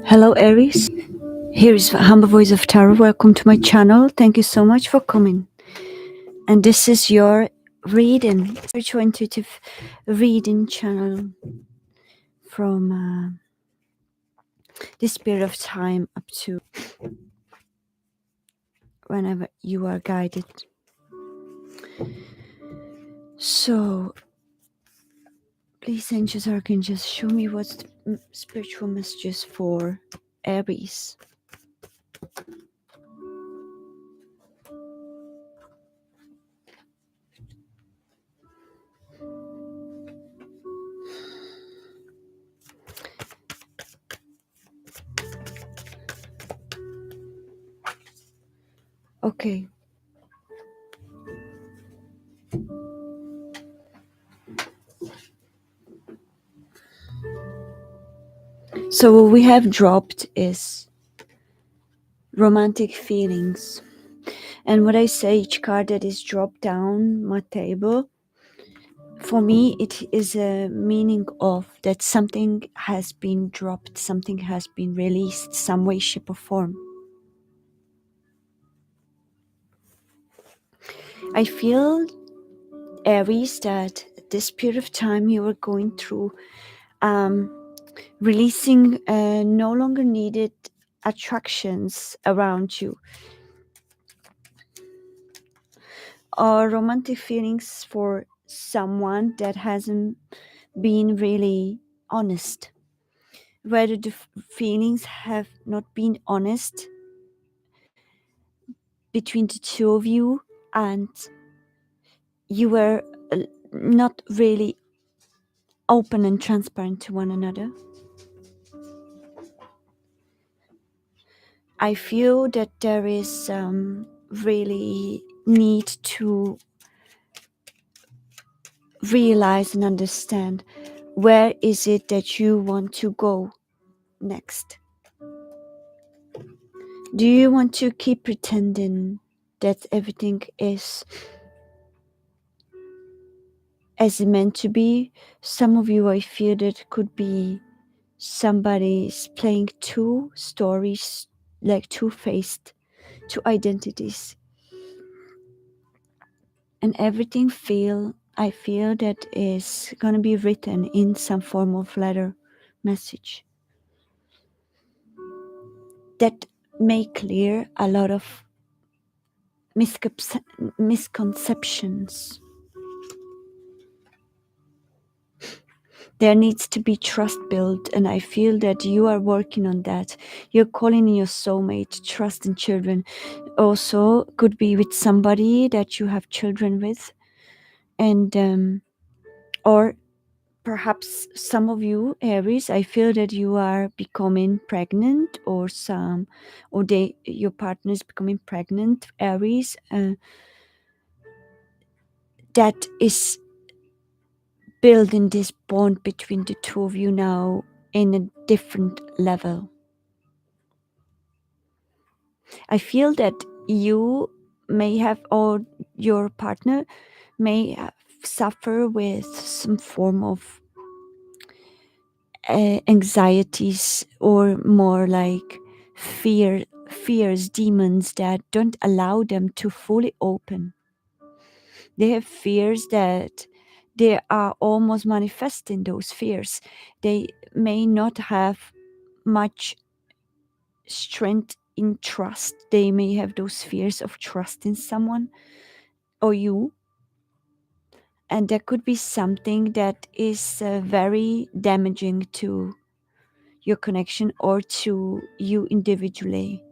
Hello Aries, here is Humble Voice of Tarot. Welcome to my channel. Thank you so much for coming. And this is your reading, spiritual intuitive reading channel from this period of time up to whenever you are guided. So please, angels, archangels, show me what's the spiritual messages for Aries. Okay. So what we have dropped is romantic feelings. And what I say, each card that is dropped down my table, for me, it is a meaning of that something has been dropped, something has been released, some way, shape, or form. I feel, Aries, that this period of time you are going through releasing no longer needed attractions around you, or romantic feelings for someone that hasn't been really honest, whether the feelings have not been honest between the two of you, and you were not really open and transparent to one another. I feel that there is really need to realize and understand, where is it that you want to go next? Do you want to keep pretending that everything is as it meant to be? Some of you, I feel that could be somebody's playing two stories, like two-faced, two identities. And everything I feel that is going to be written in some form of letter message that may clear a lot of misconceptions. There needs to be trust built, and I feel that you are working on that. You're calling in your soulmate, trust in children. Also could be with somebody that you have children with, and or perhaps some of you, Aries, I feel that you are becoming pregnant, or your partner is becoming pregnant, Aries. That is building this bond between the two of you now in a different level. I feel that you may have, or your partner may suffer with some form of anxieties, or more like fears, demons that don't allow them to fully open. They have fears that they are almost manifesting those fears. They may not have much strength in trust. They may have those fears of trusting someone or you, and that could be something that is very damaging to your connection or to you individually.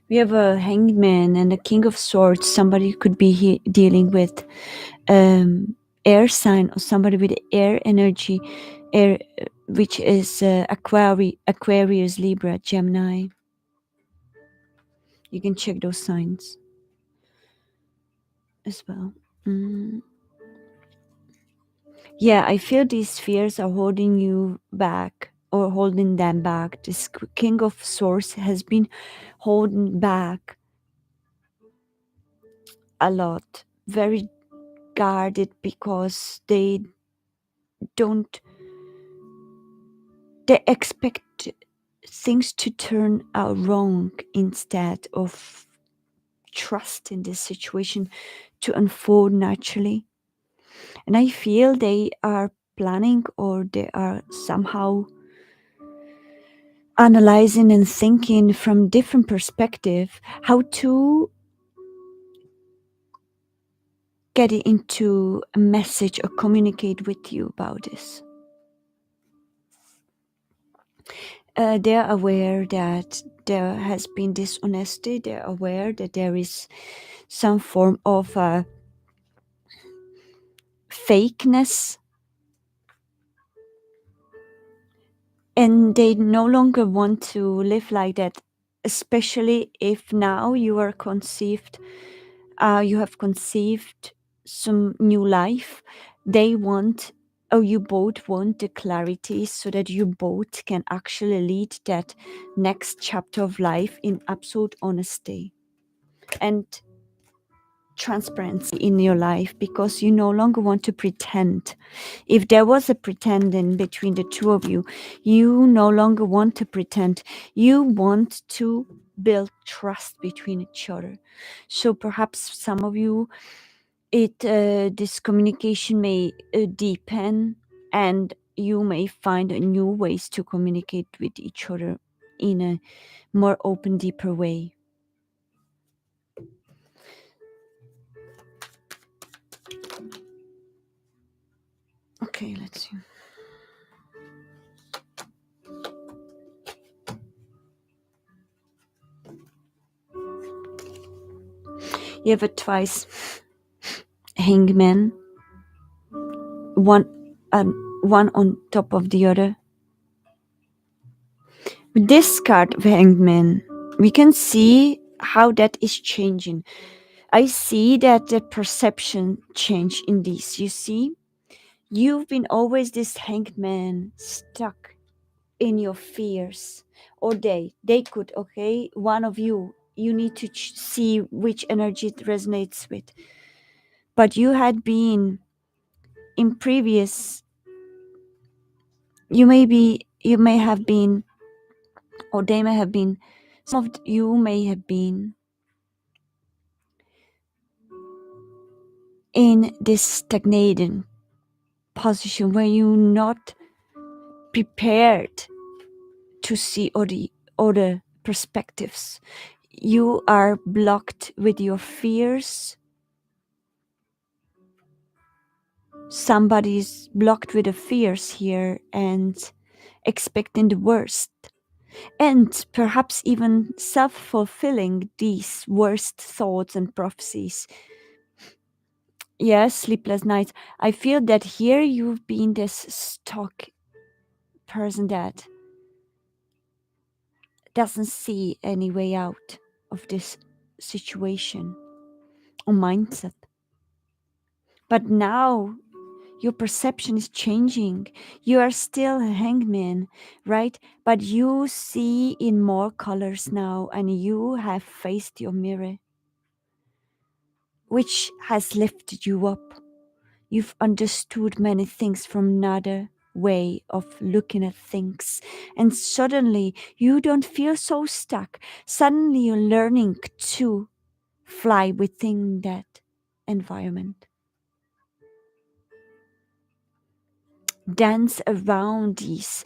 We have a hanged man and a king of swords. Somebody could be dealing with air sign, or somebody with air energy, air, which is Aquarius, Libra, Gemini. You can check those signs as well. Yeah, I feel these fears are holding you back, or holding them back. This King of Swords has been holding back a lot, very guarded, because don't they expect things to turn out wrong instead of trusting the situation to unfold naturally. And I feel they are planning, or they are somehow analyzing and thinking from different perspective how to get into a message or communicate with you about this. They're aware that there has been dishonesty. They're aware that there is some form of fakeness, and they no longer want to live like that, especially if now you are conceived, you have conceived some new life. They want, or you both want the clarity so that you both can actually lead that next chapter of life in absolute honesty and transparency in your life, because you no longer want to pretend. If there was a pretending between the two of you, you no longer want to pretend. You want to build trust between each other. So perhaps some of you, this communication may deepen, and you may find new ways to communicate with each other in a more open, deeper way. Okay, let's see. You have a twice hangman, one one on top of the other. With this card of hangman, we can see how that is changing. I see that the perception change in this. You see, you've been always this hangman stuck in your fears, or they could, okay, one of you need to see which energy it resonates with. But you had been in previous, you may have been, or they may have been, some of you may have been in this stagnating position where you're not prepared to see other perspectives. You are blocked with your fears. Somebody's blocked with the fears here and expecting the worst, and perhaps even self-fulfilling these worst thoughts and prophecies. Yes, sleepless nights. I feel that here you've been this stuck person that doesn't see any way out of this situation or mindset. But now your perception is changing. You are still a hangman, right? But you see in more colors now, and you have faced your mirror, which has lifted you up. You've understood many things from another way of looking at things. And suddenly you don't feel so stuck. Suddenly you're learning to fly within that environment. Dance around these.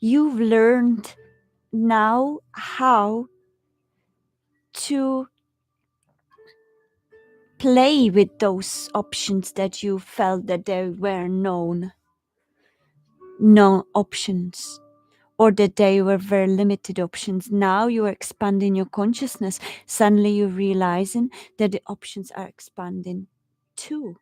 You've learned now how to play with those options that you felt that there were no options, or that they were very limited options. Now you are expanding your consciousness. Suddenly you're realizing that the options are expanding too.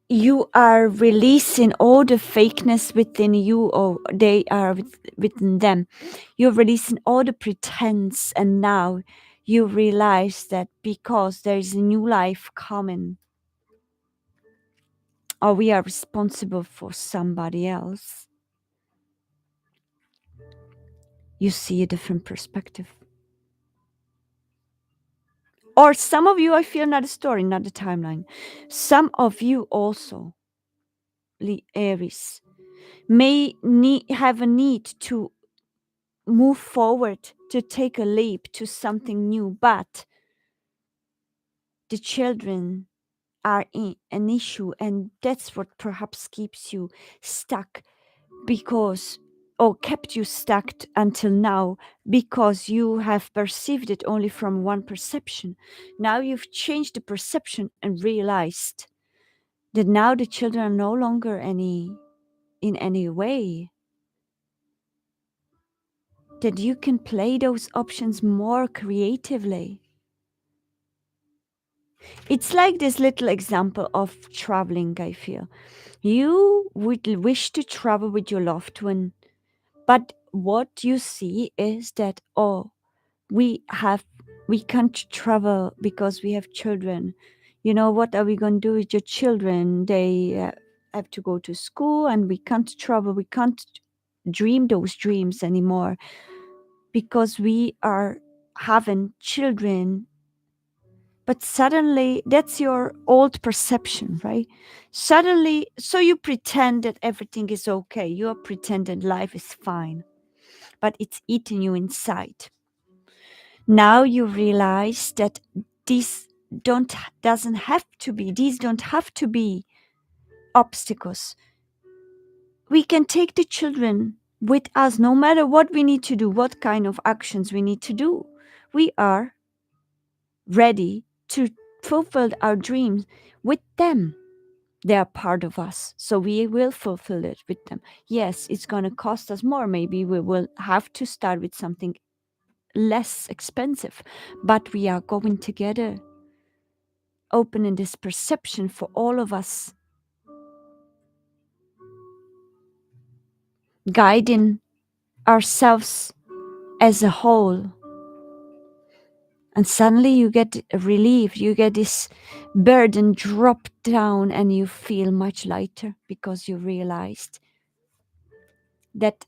You are releasing all the fakeness within you, or they are within them. You're releasing all the pretense, and now you realize that because there is a new life coming, or we are responsible for somebody else, you see a different perspective. Or some of you, I feel, not a story, not a timeline. Some of you also, Aries, may have a need to move forward, to take a leap to something new, but the children are an issue, and that's what perhaps keeps you stuck, because, or kept you stuck until now, because you have perceived it only from one perception. Now you've changed the perception and realized that now the children are no longer in any way, that you can play those options more creatively. It's like this little example of traveling, I feel. You would wish to travel with your loved one, but what you see is that, oh, we can't travel because we have children. You know, what are we going to do with your children? They have to go to school, and we can't travel. We can't dream those dreams anymore because we are having children. But suddenly, that's your old perception, right? Suddenly, so you pretend that everything is okay. You are pretending life is fine, but it's eating you inside. Now you realize that these doesn't have to be. These don't have to be obstacles. We can take the children with us, no matter what we need to do, what kind of actions we need to do. We are ready to fulfill our dreams with them. They are part of us, so we will fulfill it with them. Yes, it's going to cost us more. Maybe we will have to start with something less expensive, but we are going together, opening this perception for all of us, guiding ourselves as a whole. And suddenly you get relief, you get this burden dropped down, and you feel much lighter because you realized that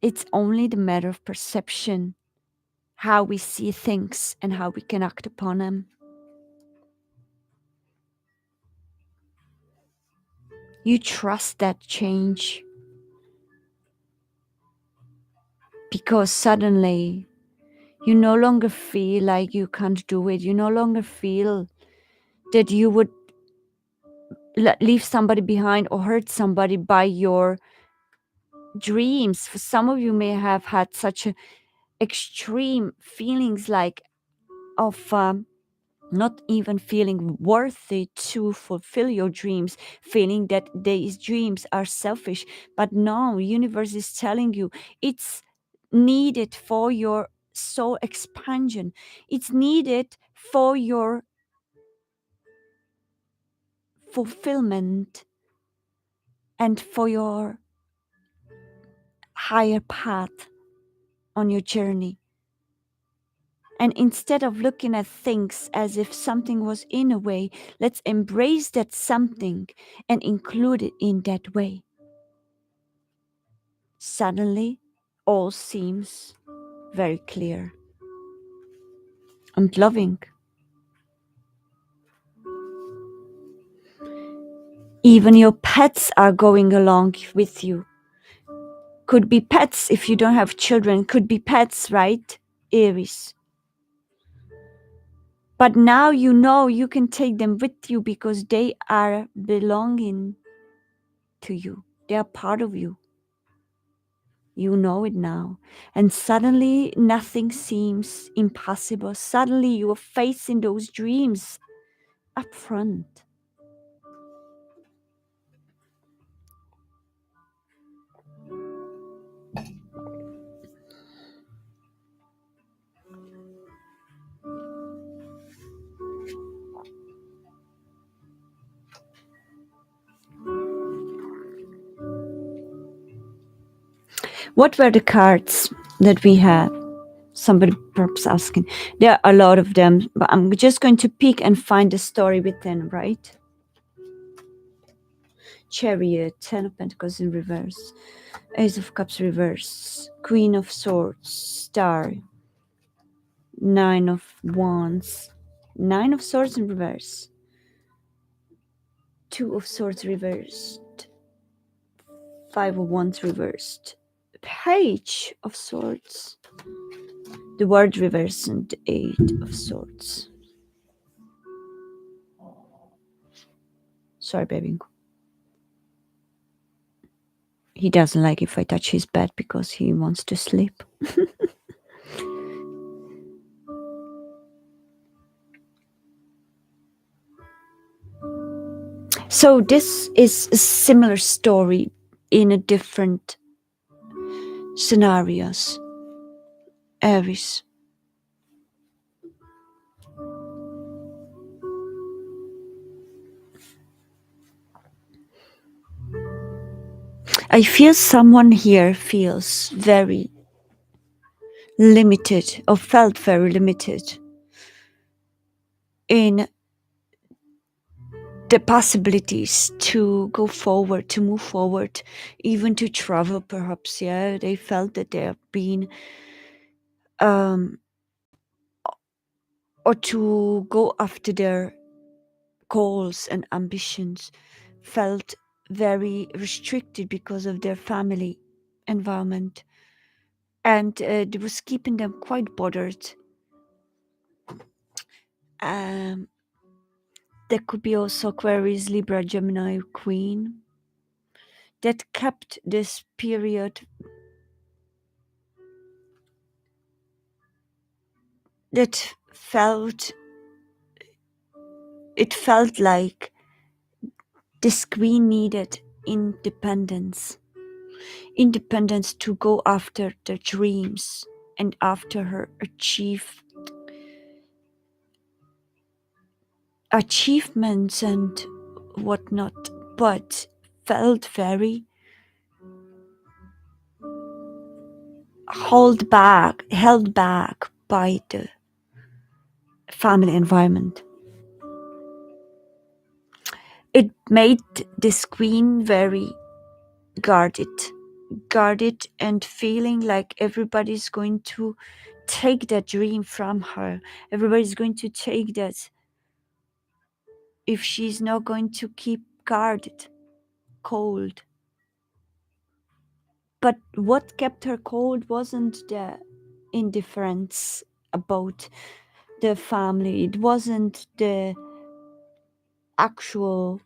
it's only the matter of perception, how we see things and how we can act upon them. You trust that change because suddenly you no longer feel like you can't do it. You no longer feel that you would leave somebody behind or hurt somebody by your dreams. For some of you may have had such extreme feelings like of not even feeling worthy to fulfill your dreams, feeling that these dreams are selfish. But no, universe is telling you it's needed for your soul expansion. It's needed for your fulfillment and for your higher path on your journey. And instead of looking at things as if something was in a way, let's embrace that something and include it in that way. Suddenly, all seems very clear and loving. Even your pets are going along with you. Could be pets if you don't have children, could be pets, right, Aries? But now you know you can take them with you because they are belonging to you. They are part of you. You know it now. And suddenly nothing seems impossible. Suddenly you are facing those dreams up front. What were the cards that we have? Somebody perhaps asking. There are a lot of them, but I'm just going to pick and find the story within, right? Chariot, Ten of Pentacles in reverse, Ace of Cups reverse, Queen of Swords, Star, Nine of Wands, Nine of Swords in reverse, Two of Swords reversed, Five of Wands reversed, Page of Swords, the World reversed, and the Eight of Swords. Sorry, baby. He doesn't like if I touch his bed because he wants to sleep. So this is a similar story in a different scenarios. Aries. I feel someone here feels very limited or felt very limited in the possibilities to go forward, to move forward, even to travel perhaps. Yeah, they felt that they have been or to go after their goals and ambitions, felt very restricted because of their family environment, and it was keeping them quite bothered. Um, there could be also Aquarius, Libra, Gemini, Queen that kept this period, that felt like this queen needed independence to go after their dreams and after her achievements and whatnot, but felt very held back by the family environment. It made this queen very guarded and feeling like everybody's going to take that dream from her. Everybody's going to take that if she's not going to keep guarded, cold. But what kept her cold wasn't the indifference about the family, it wasn't the actual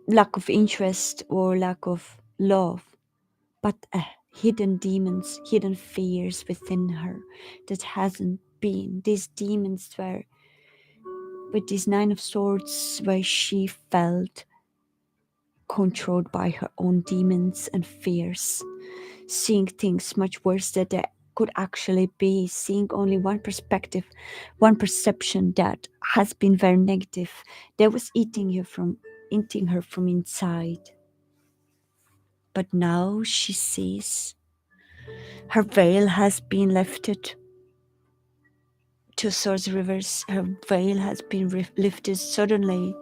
lack of interest or lack of love, but hidden demons, hidden fears within her that hasn't been. These demons were with this Nine of Swords, where she felt controlled by her own demons and fears, seeing things much worse than they could actually be, seeing only one perspective, one perception that has been very negative, that was eating her from inside. But now she sees her veil has been lifted. Two Swords reverse, her veil has been lifted suddenly.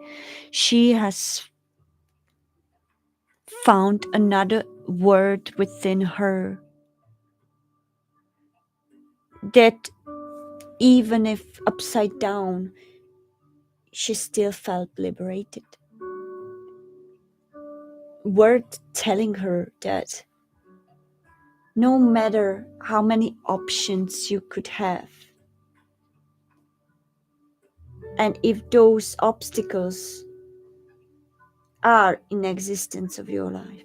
She has found another word within her that, even if upside down, she still felt liberated. Word telling her that no matter how many options you could have, and if those obstacles are in existence of your life,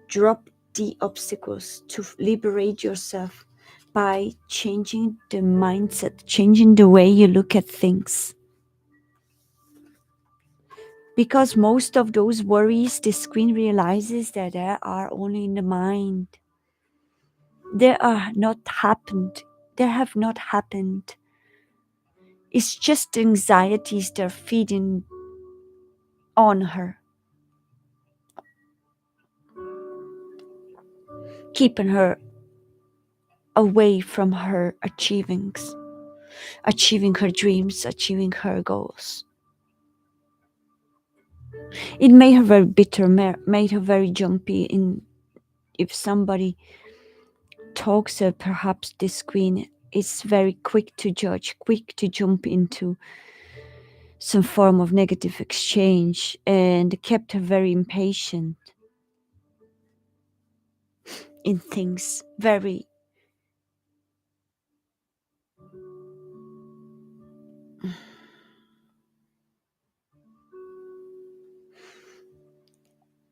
drop the obstacles to liberate yourself by changing the mindset, changing the way you look at things. Because most of those worries, the screen realizes that they are only in the mind. They are not happened. They have not happened. It's just the anxieties they're feeding on her, keeping her away from her achieving her dreams, achieving her goals. It made her very bitter, made her very jumpy. In if somebody talks her, perhaps this queen is very quick to judge, quick to jump into some form of negative exchange, and kept her very impatient in things. Very.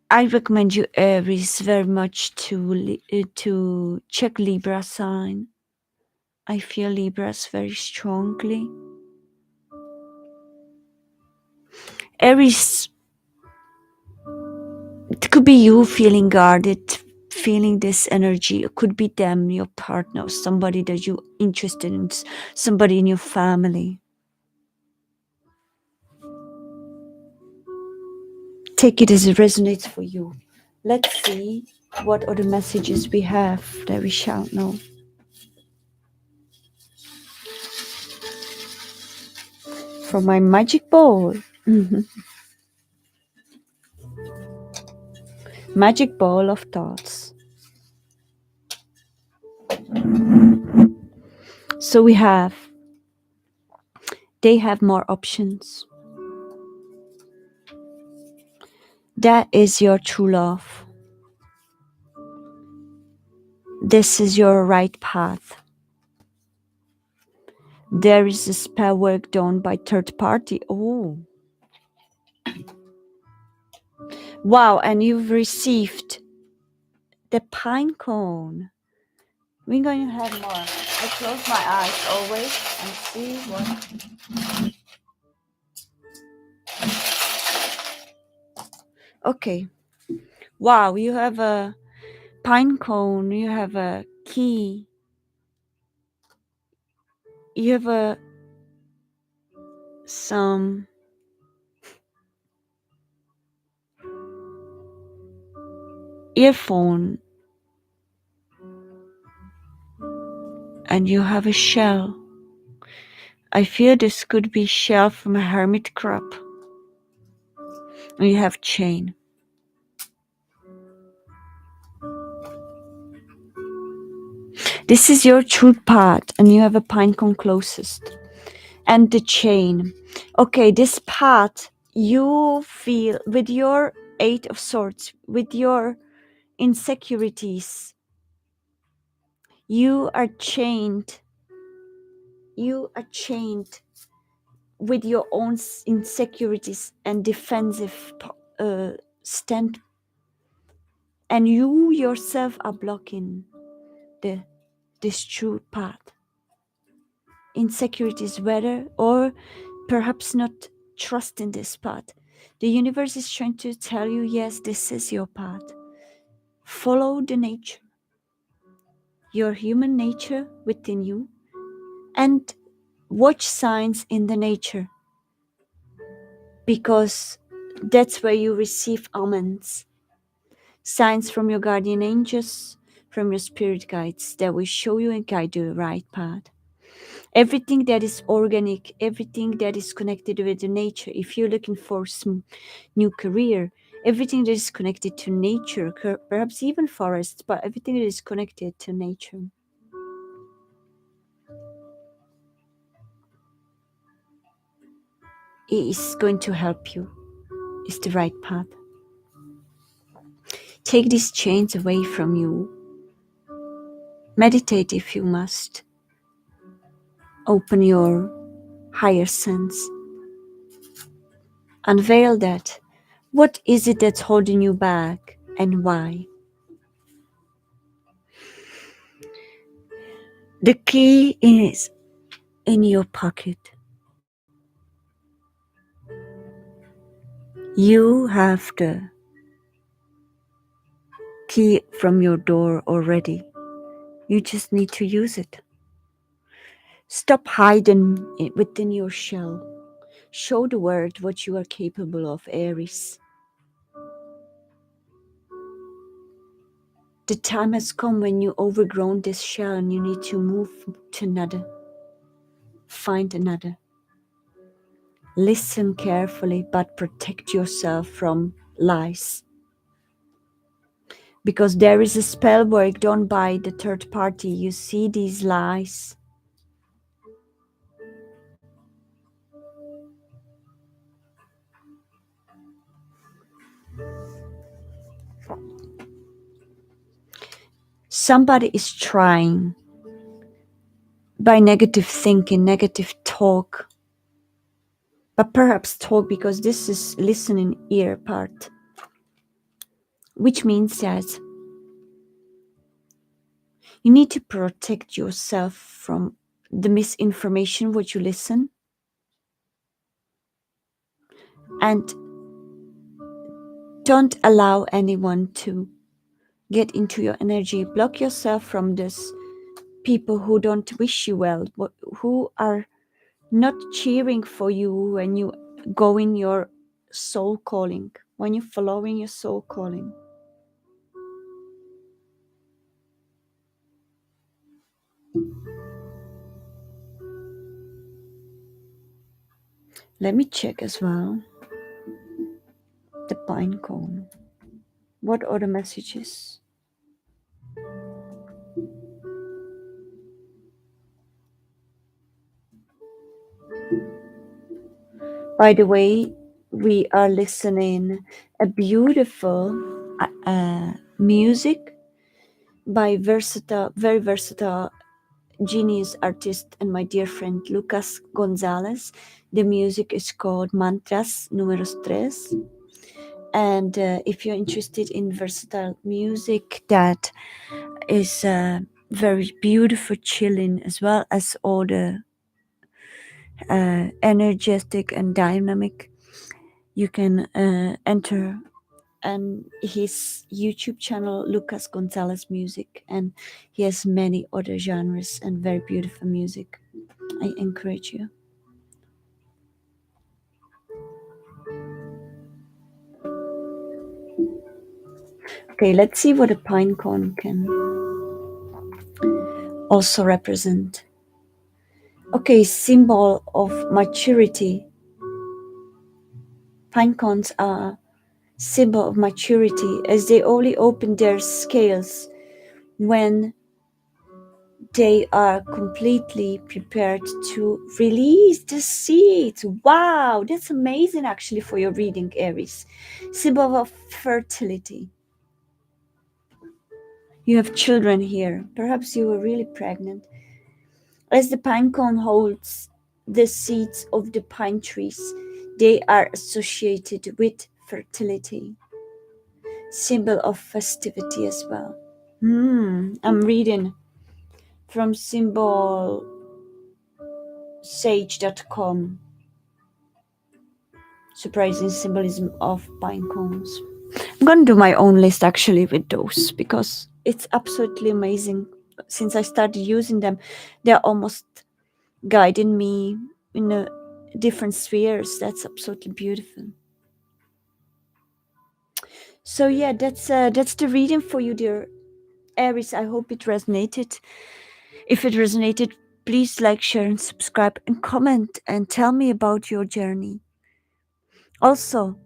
I recommend you, Aries, very much to check Libra sign. I feel Libras very strongly. Aries, it could be you feeling guarded, feeling this energy. It could be them, your partner, or somebody that you're interested in, somebody in your family. Take it as it resonates for you. Let's see what other messages we have that we shall know. From my magic ball. Magic ball of thoughts. So they have more options. That is your true love. This is your right path. There is a spell work done by third party. Oh. Wow, and you've received the pine cone. We're going to have more. I close my eyes always and see what. Okay. Wow, you have a pine cone, you have a key, you have some earphone, and you have a shell. I feel this could be shell from a hermit crab. And you have chain. This is your truth path, and you have a pine cone closest. And the chain. Okay, this path you feel with your Eight of Swords, with your insecurities. You are chained. You are chained with your own insecurities and defensive stand, and you yourself are blocking this true path. Insecurities, whether or perhaps not trusting this path. The universe is trying to tell you, yes, this is your path. Follow the nature, your human nature within you, and watch signs in the nature, because that's where you receive omens, signs from your guardian angels, from your spirit guides that will show you and guide you the right path. Everything that is organic, everything that is connected with the nature, if you're looking for some new career, everything that is connected to nature, perhaps even forests, but everything that is connected to nature is going to help you. It's the right path. Take these chains away from you. Meditate if you must. Open your higher sense. Unveil that. What is it that's holding you back, and why? The key is in your pocket. You have the key from your door already. You just need to use it. Stop hiding it within your shell. Show the world what you are capable of, Aries. The time has come when you overgrown this shell and you need to move to another. Find another. Listen carefully, but protect yourself from lies. Because there is a spell work done by the third party. You see these lies. Somebody is trying by negative thinking, negative talk, but perhaps talk because this is listening ear part, which means that you need to protect yourself from the misinformation what you listen, and don't allow anyone to get into your energy. Block yourself from this people who don't wish you well, who are not cheering for you when you go in your soul calling, when you're following your soul calling. Let me check as well the pine cone. What are the messages? By the way, we are listening a beautiful music by very versatile genius artist and my dear friend Lucas Gonzalez. The music is called Mantras Números Tres. And if you're interested in versatile music that is very beautiful, chilling, as well as all the energetic and dynamic, you can enter and his YouTube channel, Lucas Gonzalez Music, and he has many other genres and very beautiful music. I encourage you. Okay, let's see what a pine cone can also represent. Okay, symbol of maturity. Pine cones are symbol of maturity as they only open their scales when they are completely prepared to release the seeds. Wow, that's amazing actually for your reading, Aries. Symbol of fertility. You have children here. Perhaps you were really pregnant. As the pine cone holds the seeds of the pine trees, they are associated with fertility. Symbol of festivity as well. I'm reading from symbolsage.com. Surprising symbolism of pine cones. I'm gonna do my own list actually with those because it's absolutely amazing. Since I started using them, they're almost guiding me in different spheres. That's absolutely beautiful. So yeah, that's the reading for you, dear Aries. I hope it resonated. If it resonated, please like, share, and subscribe, and comment, and tell me about your journey. Also,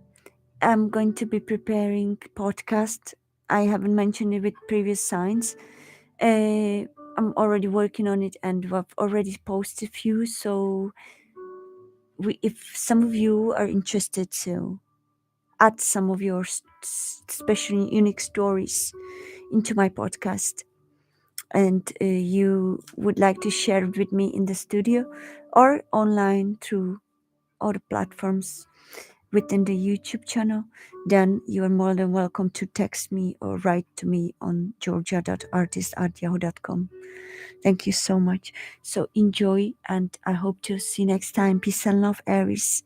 I'm going to be preparing podcast. I haven't mentioned it with previous signs. I'm already working on it, and I've already posted a few. So, if some of you are interested to add some of your special, unique stories into my podcast, and you would like to share it with me in the studio or online through other platforms within the YouTube channel, then you are more than welcome to text me or write to me on georgia.artist@yahoo.com. Thank you so much. So enjoy, and I hope to see you next time. Peace and love, Aries.